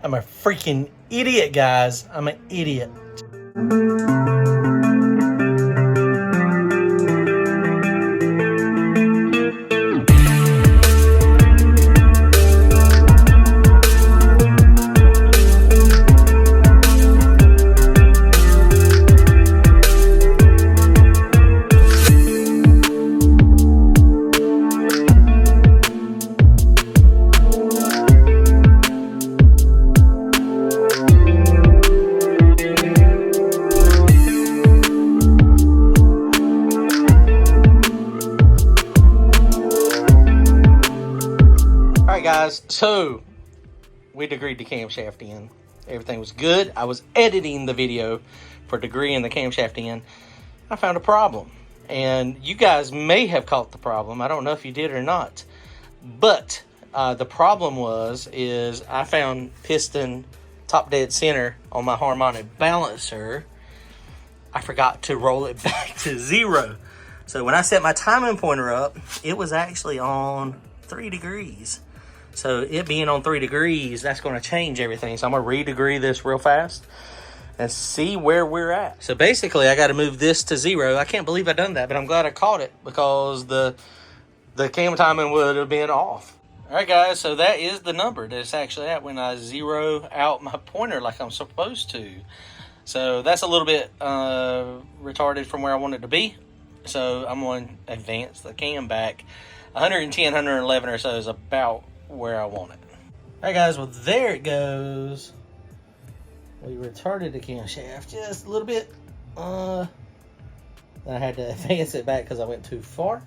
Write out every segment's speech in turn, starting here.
I'm a freaking idiot, guys. I'm an idiot. Guys, so we degreed the camshaft in. Everything was good. I was editing the video for degreeing the camshaft in. I found a problem, and you guys may have caught the problem. I don't know if you did or not, but the problem is I found piston top dead center on my harmonic balancer. I forgot to roll it back to 0. So when I set my timing pointer up, it was actually on 3 degrees. So it being on 3 degrees, that's going to change everything. So I'm going to re-degree this real fast and see where we're at. So basically, I got to move this to 0. I can't believe I done that, but I'm glad I caught it because the cam timing would have been off. All right, guys, so that is the number that it's actually at when I zero out my pointer like I'm supposed to. So that's a little bit retarded from where I want it to be. So I'm going to advance the cam back. 110, 111 or so is about where I want it. All right, guys, well, there it goes. We retarded the camshaft just a little bit. I had to advance it back because I went too far.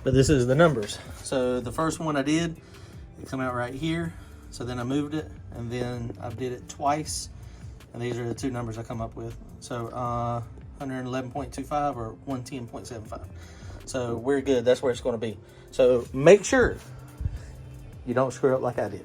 But this is the numbers. So the first one I did, it come out right here. So then I moved it, and then I did it twice. And these are the 2 numbers I come up with. So 111.25 or 110.75. So we're good. That's where it's going to be. So make sure you don't screw up like I did.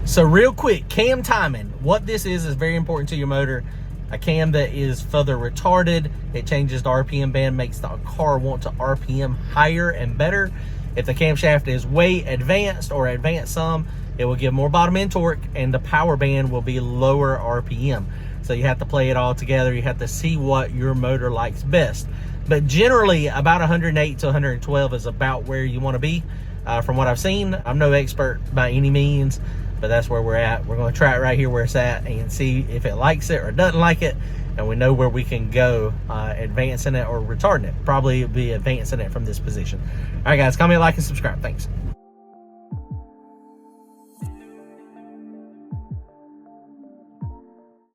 So real quick, cam timing. What this is very important to your motor. A cam that is further retarded, it changes the RPM band, makes the car want to RPM higher and better. If the camshaft is way advanced or advanced some, it will give more bottom end torque and the power band will be lower RPM. So you have to play it all together. You have to see what your motor likes best. But generally about 108 to 112 is about where you want to be. From what I've seen, I'm no expert by any means, but that's where we're at. We're going to try it right here where it's at and see if it likes it or doesn't like it, and we know where we can go advancing it or retarding it. Probably be advancing it from this position. All right, guys, comment, like, and subscribe. Thanks.